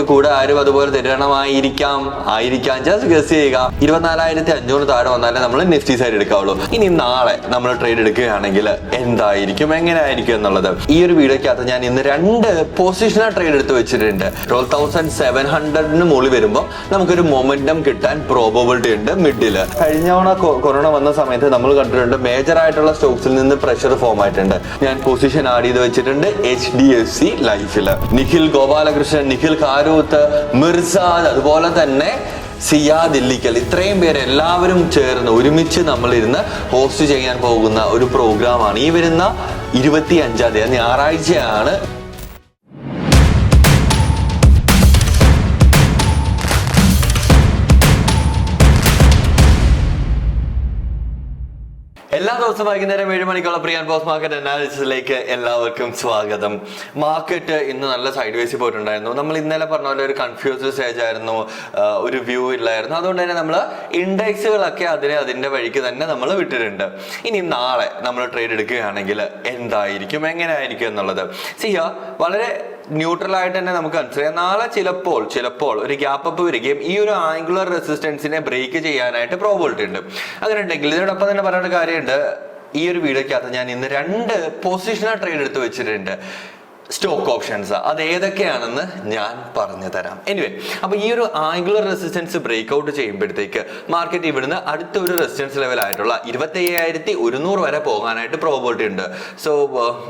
വരുമ്പോഴത്തേക്ക് കൂടെ ആരും അതുപോലെ തരണമായിരിക്കാം ജസ്റ്റ് ഗസ് ചെയ്യുക. 24,500 താഴെ വന്നാലേ നമ്മൾ നിഫ്റ്റി സൈഡ് എടുക്കാവുള്ളൂ. ഇനി നാളെ നമ്മൾ ട്രേഡ് എടുക്കുകയാണെങ്കിൽ എന്തായിരിക്കും, എങ്ങനെയായിരിക്കും എന്നുള്ളത് ഈ ഒരു വീഡിയോക്കകത്ത് ഞാൻ ഇന്ന് 2 പൊസിഷണൽ ട്രേഡ് എടുത്ത് വെച്ചിട്ടുണ്ട്. 12,700 മുകളിൽ വരുമ്പോൾ നമുക്കൊരു മൊമെന്റം കിട്ടാൻ പ്രോബബിലിറ്റി ഉണ്ട് മിഡില്. കഴിഞ്ഞ തവണ കൊറോണ വന്ന സമയത്ത് നമ്മൾ കണ്ടിട്ടുണ്ട് മേജർ ആയിട്ടുള്ള സ്റ്റോക്സിൽ നിന്ന് പ്രഷർ ഫോം ആയിട്ടുണ്ട്. ഞാൻ പൊസിഷൻ ആഡ് ചെയ്ത് വെച്ചിട്ടുണ്ട് HDFC ലൈഫില്. നിഖിൽ ഗോപാലകൃഷ്ണൻ, നിഖിൽ കാരൂത്ത്, മിർസാദ്, അതുപോലെ തന്നെ സിയാദ് ഇല്ലിക്കൽ, ഇത്രയും പേര് എല്ലാവരും ചേർന്ന് ഒരുമിച്ച് നമ്മളിരുന്ന് ഹോസ്റ്റ് ചെയ്യാൻ പോകുന്ന ഒരു പ്രോഗ്രാമാണ് ഈ വരുന്ന 25-ാം തീയതി ഞായറാഴ്ചയാണ്. എല്ലാ ദിവസവും വൈകുന്നേരം 7 മണിക്കുള്ള പ്രിയാൻ പോസ്റ്റ് മാർക്കറ്റ് അനാലിസിസിലേക്ക് എല്ലാവർക്കും സ്വാഗതം. മാർക്കറ്റ് ഇന്ന് നല്ല സൈഡ് വേസിൽ പോയിട്ടുണ്ടായിരുന്നു. നമ്മൾ ഇന്നലെ പറഞ്ഞ പോലെ ഒരു കൺഫ്യൂസ്ഡ് സ്റ്റേജ് ആയിരുന്നു, ഒരു വ്യൂ ഇല്ലായിരുന്നു. അതുകൊണ്ട് തന്നെ നമ്മൾ ഇൻഡെക്സുകളൊക്കെ അതിന്റെ വഴിക്ക് തന്നെ നമ്മൾ വിട്ടിട്ടുണ്ട്. ഇനി നാളെ നമ്മൾ ട്രേഡ് എടുക്കുകയാണെങ്കിൽ എന്തായിരിക്കും, എങ്ങനെയായിരിക്കും എന്നുള്ളത് വളരെ ന്യൂട്രൽ ആയിട്ട് തന്നെ നമുക്ക് മനസ്സിലാക്കാം. നാളെ ചിലപ്പോൾ ഒരു ഗ്യാപ്പ് അപ്പ് വരികയും ഈ ഒരു ആംഗുലർ റെസിസ്റ്റൻസിനെ ബ്രേക്ക് ചെയ്യാനായിട്ട് പ്രോബിലിറ്റി ഉണ്ട്. അങ്ങനെ ഉണ്ടെങ്കിൽ ഇതിനോടൊപ്പം തന്നെ പറയേണ്ട കാര്യമുണ്ട്, ഈ ഒരു വീഡിയോക്കകത്ത് ഞാൻ ഇന്ന് 2 പൊസിഷണൽ ട്രേഡ് എടുത്ത് വെച്ചിട്ടുണ്ട്. സ്റ്റോക്ക് ഓപ്ഷൻസ് അത് ഏതൊക്കെയാണെന്ന് ഞാൻ പറഞ്ഞു തരാം. എനിവേ, അപ്പൊ ഈ ഒരു ആംഗുലർ റെസിസ്റ്റൻസ് ബ്രേക്ക് ഔട്ട് ചെയ്യുമ്പോഴത്തേക്ക് മാർക്കറ്റ് ഇവിടുന്ന് അടുത്ത ഒരു റെസിസ്റ്റൻസ് ലെവൽ ആയിട്ടുള്ള 25,100 വരെ പോകാനായിട്ട് പ്രോബിലിറ്റി ഉണ്ട്. So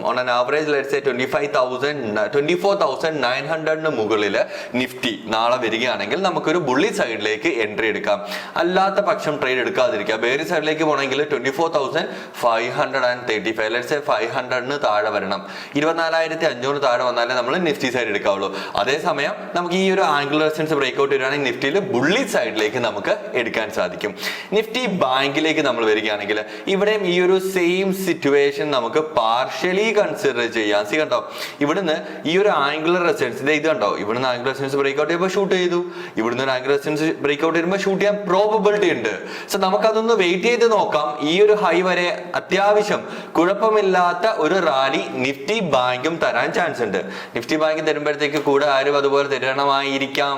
on an average let's say 24,900 മുകളിൽ നിഫ്റ്റി നാളെ വരികയാണെങ്കിൽ നമുക്കൊരു ബുള്ളി സൈഡിലേക്ക് എൻട്രി എടുക്കാം. അല്ലാത്ത പക്ഷം ട്രേഡ് എടുക്കാതിരിക്കുക. ബേറി സൈഡിലേക്ക് പോകണമെങ്കിൽ 24,535 ലെറ്റ്സ് സേ 500 താഴെ വരണം. 24,500 താഴെ വന്നാലേ നമ്മൾ നിഫ്റ്റി സൈഡ് എടുക്കാവുള്ളൂ. അതേസമയം നമുക്ക് ഈ ഒരു ആംഗുലർ റെസിസ്റ്റൻസ് ബ്രേക്ക് ഔട്ട് വരികയാണെങ്കിൽ നിഫ്റ്റിയിൽ ബുള്ളി സൈഡിലേക്ക് നമുക്ക് എടുക്കാൻ സാധിക്കും. നിഫ്റ്റി ബാങ്കിലേക്ക് നമ്മൾ വരികയാണെങ്കിൽ ഇവിടെയും ഈ ഒരു സെയിം സിറ്റുവേഷൻ നമുക്ക് പാർഷ്യലി കൺസിഡർ ചെയ്യാം. കണ്ടോ, ഇവിടുന്ന് ഈ ഒരു ആംഗുലർ റെസിസ്റ്റൻസ് ഇത് കണ്ടോ, ഇവിടുന്ന് ആംഗുലർ റെസിസ്റ്റൻസ് ബ്രേക്ക് ഔട്ട് ചെയ്യുമ്പോൾ ഷൂട്ട് ചെയ്തു, ഇവിടുന്ന് ഒരു ആംഗുലർ റെസിസ്റ്റൻസ് ബ്രേക്ക് ഔട്ട് ചെയ്യുമ്പോൾ ഷൂട്ട് ചെയ്യാൻ പ്രോബബിലിറ്റി ഉണ്ട്. സോ നമുക്കതൊന്ന് വെയിറ്റ് ചെയ്ത് നോക്കാം. ഈ ഒരു ഹൈ വരെ അത്യാവശ്യം കുഴപ്പമില്ലാത്ത ഒരു റാലി നിഫ്റ്റി ബാങ്കും തരാൻ ചാൻസ് ഉണ്ട്. നിഫ്റ്റി ബാങ്ക് തരുമ്പോഴത്തേക്ക് കൂടെ ആരും അതുപോലെ തരണമായിരിക്കാം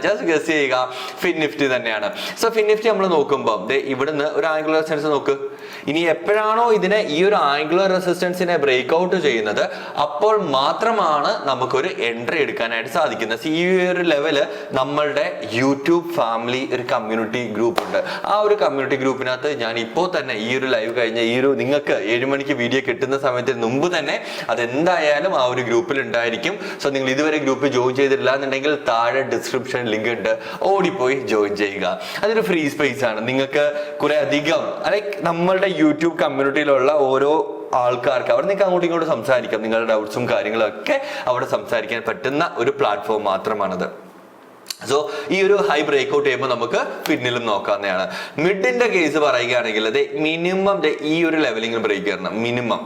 ജസ്റ്റ് ഗസ് ചെയ്യുക. ഫിൻ നിഫ്റ്റി തന്നെയാണ്. സോ ഫിൻ നിഫ്റ്റി നമ്മൾ നോക്കുമ്പോൾ ഇവിടുന്ന് ഒരു ആംഗുലർ റെസിസ്റ്റൻസ് നോക്ക്. ഇനി എപ്പോഴാണോ ഇതിനെ ഈ ഒരു ആംഗുലർ റെസിസ്റ്റൻസിനെ ബ്രേക്ക് ഔട്ട് ചെയ്യുന്നത് അപ്പോൾ മാത്രമാണ് നമുക്കൊരു എൻട്രി എടുക്കാനായിട്ട് സാധിക്കുന്നത്. ഈ ഒരു ലെവല് നമ്മളുടെ യൂട്യൂബ് ഫാമിലി ഒരു കമ്മ്യൂണിറ്റി ഗ്രൂപ്പ് ഉണ്ട്. ആ ഒരു കമ്മ്യൂണിറ്റി ഗ്രൂപ്പിനകത്ത് ഞാൻ ഇപ്പോൾ തന്നെ ഈ ഒരു ലൈവ് കഴിഞ്ഞ ഈ ഒരു നിങ്ങൾക്ക് 7 മണിക്ക് വീഡിയോ കിട്ടുന്ന സമയത്തിന് മുമ്പ് തന്നെ അതെന്തായാലും ആ ഒരു ഗ്രൂപ്പിൽ ഉണ്ടായിരിക്കും. സോ നിങ്ങൾ ഇതുവരെ ഗ്രൂപ്പിൽ ജോയിൻ ചെയ്തിട്ടില്ല എന്നുണ്ടെങ്കിൽ താഴെ ഡിസ്ക്രിപ്ഷൻ ലിങ്ക് ഉണ്ട്, ഓടിപ്പോയി ജോയിൻ ചെയ്യുക. അതൊരു ഫ്രീ സ്പേസ് ആണ്. നിങ്ങൾക്ക് കുറെ അധികം നമ്മളുടെ യൂട്യൂബ് കമ്മ്യൂണിറ്റിയിലുള്ള ഓരോ ആൾക്കാർക്ക് അവിടെ നിങ്ങൾക്ക് അങ്ങോട്ടും ഇങ്ങോട്ടും സംസാരിക്കാം. നിങ്ങളുടെ ഡൗട്ട്സും കാര്യങ്ങളൊക്കെ അവിടെ സംസാരിക്കാൻ പറ്റുന്ന ഒരു പ്ലാറ്റ്ഫോം മാത്രമാണത്. സോ ഈ ഒരു ഹൈ ബ്രേക്ക് ഔട്ട് ചെയ്യുമ്പോൾ നമുക്ക് പിന്നിലും നോക്കാവുന്നതാണ്. മിഡിന്റെ കേസ് പറയുകയാണെങ്കിൽ മിനിമം ഈ ഒരു ലെവലിംഗ് ബ്രേക്ക് ചെയ്യണം. മിനിമം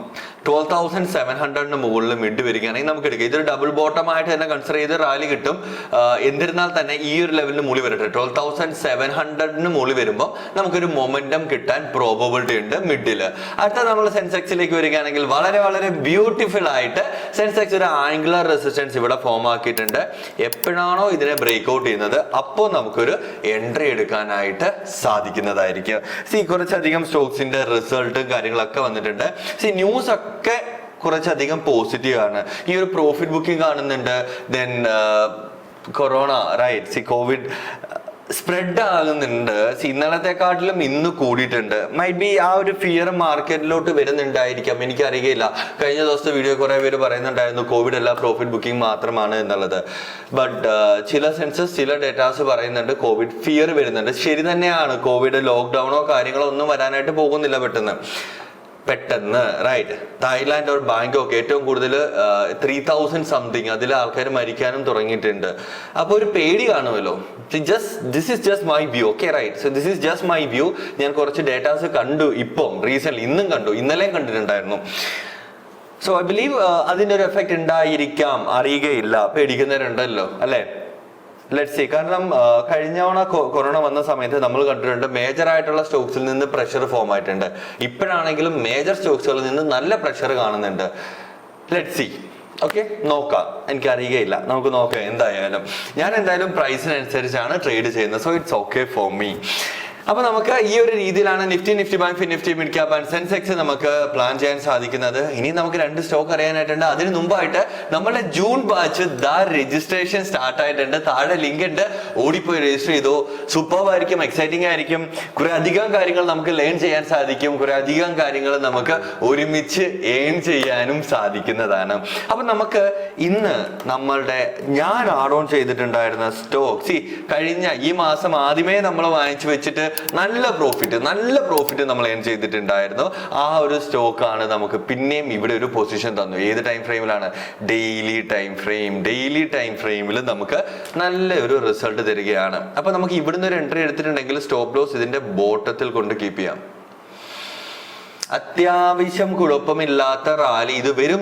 12,700 മുകളിൽ മിഡ് വരികയാണെങ്കിൽ നമുക്ക് എടുക്കാം. ഇതൊരു ഡബിൾ ബോട്ടം ആയിട്ട് തന്നെ കൺസിഡർ ചെയ്ത് റാലി കിട്ടും. എന്നിരുന്നാൽ തന്നെ ഈ ഒരു ലെവലിന് മുകളിൽ വരട്ടെ. 12,700 മുകളിൽ വരുമ്പോൾ നമുക്കൊരു മൊമെന്റം കിട്ടാൻ പ്രോബബിലിറ്റി ഉണ്ട് മിഡില്. അടുത്ത നമ്മൾ സെൻസെക്സിലേക്ക് വരികയാണെങ്കിൽ വളരെ വളരെ ബ്യൂട്ടിഫുൾ ആയിട്ട് സെൻസെക്സ് ഒരു ആംഗുലർ റെസിസ്റ്റൻസ് ഇവിടെ ഫോം ആക്കിയിട്ടുണ്ട്. എപ്പോഴാണോ ഇതിനെ ബ്രേക്ക് ഔട്ട് ചെയ്യുന്നത് അപ്പോൾ നമുക്കൊരു എൻട്രി എടുക്കാനായിട്ട് സാധിക്കുന്നതായിരിക്കും. കുറച്ചധികം സ്റ്റോക്സിന്റെ റിസൾട്ടും കാര്യങ്ങളൊക്കെ വന്നിട്ടുണ്ട്. ന്യൂസ് ഒക്കെ കുറച്ചധികം പോസിറ്റീവ് ആണ്. ഈ ഒരു പ്രോഫിറ്റ് ബുക്കിംഗ് കാണുന്നുണ്ട്. ദെൻ കൊറോണ കോവിഡ് സ്പ്രെഡ് ആകുന്നുണ്ട്. ഇന്നലത്തെക്കാട്ടിലും ഇന്ന് കൂടിയിട്ടുണ്ട്. മൈറ്റ് ബി ആ ഒരു ഫിയർ മാർക്കറ്റിലോട്ട് വരുന്നുണ്ടായിരിക്കാം, എനിക്കറിയില്ല. കഴിഞ്ഞ ദിവസത്തെ വീഡിയോ കുറെ പേര് പറയുന്നുണ്ടായിരുന്നു കോവിഡ് അല്ല പ്രോഫിറ്റ് ബുക്കിംഗ് മാത്രമാണ് എന്നുള്ളത്. ബട്ട് ചില സെൻസസ് ചില ഡേറ്റാസ് പറയുന്നുണ്ട് കോവിഡ് ഫിയർ വരുന്നുണ്ട്. ശരി തന്നെയാണ്, കോവിഡ് ലോക്ക്ഡൗണോ കാര്യങ്ങളോ ഒന്നും വരാനായിട്ട് പോകുന്നില്ല പെട്ടെന്ന് റൈറ്റ്. തായ്ലാൻഡ് ഓർ ബാങ്കോക്ക് ഏറ്റവും കൂടുതൽ 3,000 സംതിങ് അതിൽ ആൾക്കാർ മരിക്കാനും തുടങ്ങിയിട്ടുണ്ട്. അപ്പൊ ഒരു പേടി കാണുമല്ലോ. This is just my view. Okay right. So this is just my view. ഞാൻ കുറച്ച് ഡേറ്റാസ് കണ്ടു ഇപ്പം റീസെന്റ്, ഇന്നും കണ്ടു, ഇന്നലെയും കണ്ടിട്ടുണ്ടായിരുന്നു. സോ ഐ ബിലീവ് അതിന്റെ ഒരു എഫക്ട് ഉണ്ടായിരിക്കാം, അറിയുകയില്ല. പേടിക്കുന്നവരുണ്ടല്ലോ അല്ലെ. Let's see. കാരണം കഴിഞ്ഞ തവണ കൊറോണ വന്ന സമയത്ത് നമ്മൾ കണ്ടിട്ടുണ്ട് മേജർ ആയിട്ടുള്ള സ്റ്റോക്സിൽ നിന്ന് പ്രഷർ ഫോം ആയിട്ടുണ്ട്. ഇപ്പോഴാണെങ്കിലും മേജർ സ്റ്റോക്സുകളിൽ നിന്ന് നല്ല പ്രഷർ കാണുന്നുണ്ട്. ലെറ്റ്സ് സീ ഓക്കെ, നോക്കാം, എനിക്കറിയുകയില്ല, നമുക്ക് നോക്കാം. എന്തായാലും ഞാൻ എന്തായാലും പ്രൈസിനനുസരിച്ചാണ് ട്രേഡ് ചെയ്യുന്നത്. So it's okay for me. അപ്പൊ നമുക്ക് ഈ ഒരു രീതിയിലാണ് Nifty bank, FinNifty, mid cap and Sensex നമുക്ക് പ്ലാൻ ചെയ്യാൻ സാധിക്കുന്നത്. ഇനി നമുക്ക് 2 സ്റ്റോക്ക് അറിയാനായിട്ടുണ്ട്. അതിന് മുമ്പായിട്ട് നമ്മുടെ ജൂൺ ബാച്ച് രജിസ്ട്രേഷൻ സ്റ്റാർട്ട് ആയിട്ടുണ്ട്. താഴെ ലിങ്ക് ഉണ്ട്, ഓടിപ്പോയി രജിസ്റ്റർ ചെയ്തോ. സൂപ്പർബായിരിക്കും, എക്സൈറ്റിംഗ് ആയിരിക്കും. കുറെ അധികം കാര്യങ്ങൾ നമുക്ക് ലേൺ ചെയ്യാൻ സാധിക്കും. കുറെ അധികം കാര്യങ്ങൾ നമുക്ക് ഒരുമിച്ച് ഏൺ ചെയ്യാനും സാധിക്കുന്നതാണ്. അപ്പൊ നമുക്ക് ഇന്ന് ഞാൻ ആഡ് ഓൺ ചെയ്തിട്ടുണ്ടായിരുന്ന സ്റ്റോക്ക് കഴിഞ്ഞ ഈ മാസം ആദ്യമേ നമ്മൾ വാങ്ങിച്ചു വെച്ചിട്ട് നല്ല പ്രോഫിറ്റ് നമ്മൾ ഏൺ ചെയ്തിട്ടുണ്ടായിരുന്നു. ആ ഒരു സ്റ്റോക്കാണ് നമുക്ക് പിന്നെയും ഇവിടെ ഒരു പൊസിഷൻ തന്നു. ഏത് ടൈം ഫ്രെയിമിലാണ്? ഡെയിലി ടൈം ഫ്രെയിമിൽ നമുക്ക് നല്ല ഒരു റിസൾട്ട് തരികയാണ്. അപ്പൊ നമുക്ക് ഇവിടുന്ന് ഒരു എൻട്രി എടുത്തിട്ടുണ്ടെങ്കിൽ സ്റ്റോപ്പ് ലോസ് ഇതിന്റെ ബോട്ടത്തിൽ കൊണ്ട് കീപ്പ് ചെയ്യാം. അത്യാവശ്യം കുഴപ്പമില്ലാത്ത റാലി ഇത് വരും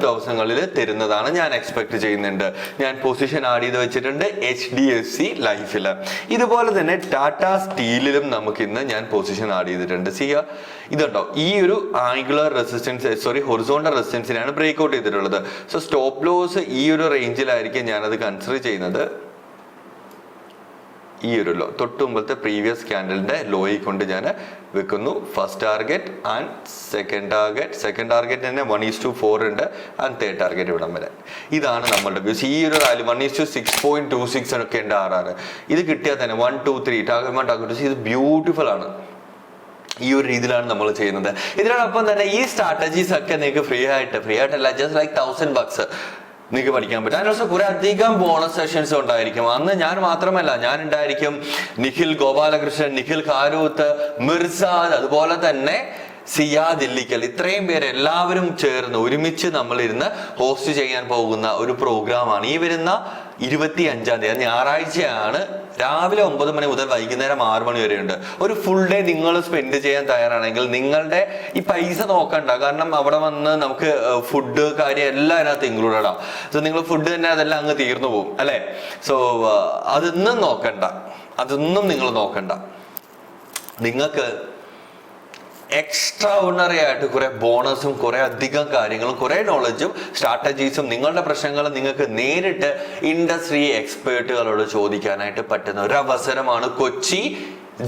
ദിവസങ്ങളിൽ തരുന്നതാണ് ഞാൻ എക്സ്പെക്ട് ചെയ്യുന്നുണ്ട്. ഞാൻ പൊസിഷൻ ആഡ് ചെയ്ത് വെച്ചിട്ടുണ്ട് HDFC ലൈഫില്. ഇതുപോലെ തന്നെ ടാറ്റ സ്റ്റീലിലും നമുക്ക് ഇന്ന് ഞാൻ പൊസിഷൻ ആഡ് ചെയ്തിട്ടുണ്ട്. ഇതുണ്ടോ, ഈ ഒരു ആംഗുലർ റെസിസ്റ്റൻസ് ഹൊറിസോണ്ടൽ റെസിസ്റ്റൻസിനാണ് ബ്രേക്ക് ഔട്ട് ചെയ്തിട്ടുള്ളത്. സോ സ്റ്റോപ്പ് ലോസ് ഈ ഒരു റേഞ്ചിലായിരിക്കും ഞാനത് കൺസിഡർ ചെയ്യുന്നത്. ഈ ഒരു ലോ തൊട്ട് മുമ്പത്തെ പ്രീവിയസ് ക്യാൻഡലിന്റെ ലോയിൽ കൊണ്ട് ഞാൻ വെക്കുന്നു. First target and second target തന്നെ 1:4 ഉണ്ട്. ആൻഡ് തേർഡ് ടാർഗറ്റ് ഇവിടം വരെ. ഇതാണ് നമ്മളുടെ വ്യൂസ്. ഈ ഒരു റാലി 1:6.26 ഒക്കെ ഉണ്ട് RR. ഇത് കിട്ടിയാൽ തന്നെ 1, 2, 3 ടാർഗറ്റ് ഇത് ബ്യൂട്ടിഫുൾ ആണ്. ഈ ഒരു രീതിയിലാണ് നമ്മൾ ചെയ്യുന്നത്. ഇതിനോടൊപ്പം തന്നെ ഈ സ്ട്രാറ്റജീസ് ഒക്കെ നിങ്ങൾക്ക് ഫ്രീ ആയിട്ടല്ല, ജസ്റ്റ് ലൈക്ക് $1000 നിങ്ങൾക്ക് പഠിക്കാൻ പറ്റും. അതിനോട് കുറെ അധികം ബോണസ് സെഷൻസ് ഉണ്ടായിരിക്കും. അന്ന് ഞാൻ മാത്രമല്ല, ഞാൻ ഉണ്ടായിരിക്കും, നിഖിൽ ഗോപാലകൃഷ്ണൻ, നിഖിൽ കാരൂത്ത്, മിർസാദ്, അതുപോലെ തന്നെ സിയാദ് ഇല്ലിക്കൽ, ഇത്രയും പേര് എല്ലാവരും ചേർന്ന് ഒരുമിച്ച് നമ്മൾ ഇരുന്ന് ഹോസ്റ്റ് ചെയ്യാൻ പോകുന്ന ഒരു പ്രോഗ്രാമാണ് ഈ വരുന്ന 25-ാം തീയതി. ഞായറാഴ്ചയാണ്. രാവിലെ 9 മണി മുതൽ വൈകുന്നേരം 6 മണി വരെ ഉണ്ട്. ഒരു ഫുൾ ഡേ നിങ്ങൾ സ്പെൻഡ് ചെയ്യാൻ തയ്യാറാണെങ്കിൽ നിങ്ങളുടെ ഈ പൈസ നോക്കണ്ട. കാരണം അവിടെ വന്ന് നമുക്ക് ഫുഡ് കാര്യം എല്ലാം അതിനകത്ത് ഇൻക്ലൂഡഡ് ആണ്. സോ നിങ്ങൾ ഫുഡ് തന്നെ അതെല്ലാം അങ്ങ് തീർന്നു പോകും അല്ലെ. സോ അതൊന്നും നിങ്ങൾ നോക്കണ്ട. നിങ്ങൾക്ക് എക്സ്ട്രാ ഓർഡിനറി ആയിട്ട് കുറെ ബോണസും കുറെ അധികം കാര്യങ്ങളും കുറെ നോളജും സ്ട്രാറ്റജീസും നിങ്ങളുടെ പ്രശ്നങ്ങൾ നിങ്ങൾക്ക് നേരിട്ട് ഇൻഡസ്ട്രി എക്സ്പേർട്ടുകളോട് ചോദിക്കാനായിട്ട് പറ്റുന്ന ഒരു അവസരമാണ് കൊച്ചി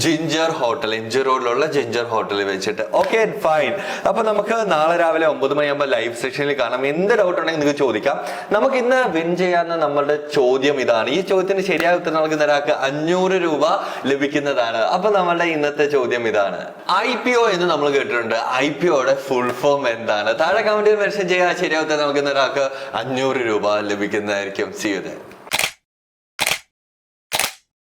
ജിഞ്ചർ ഹോട്ടൽ, എൻജി റോഡിലുള്ള ജിഞ്ചർ ഹോട്ടലിൽ വെച്ചിട്ട്. Okay, fine. അപ്പൊ നമുക്ക് നാളെ രാവിലെ 9 മണിയാകുമ്പോൾ ലൈവ് സെഷനിൽ കാണാം. എന്ത് ഡൗട്ട് ഉണ്ടെങ്കിൽ നിങ്ങൾക്ക് ചോദിക്കാം. നമുക്ക് ഇന്ന് വിൻ ചെയ്യാവുന്ന നമ്മളുടെ ചോദ്യം ഇതാണ്. ഈ ചോദ്യത്തിന് ശരിയായ ഉത്തരം നൽകുന്ന ഒരാൾക്ക് 500 രൂപ ലഭിക്കുന്നതാണ്. അപ്പൊ നമ്മളുടെ ഇന്നത്തെ ചോദ്യം ഇതാണ്. IPO എന്ന് നമ്മൾ കേട്ടിട്ടുണ്ട്. IPOയുടെ ഫുൾ ഫോം എന്താണ്? താഴെ കമന്റിൽ മെൻഷൻ ചെയ്യാൻ ശരിയായ ഉത്തരം നൽകുന്ന ഒരാൾക്ക് 500 രൂപ ലഭിക്കുന്നതായിരിക്കും. See you there.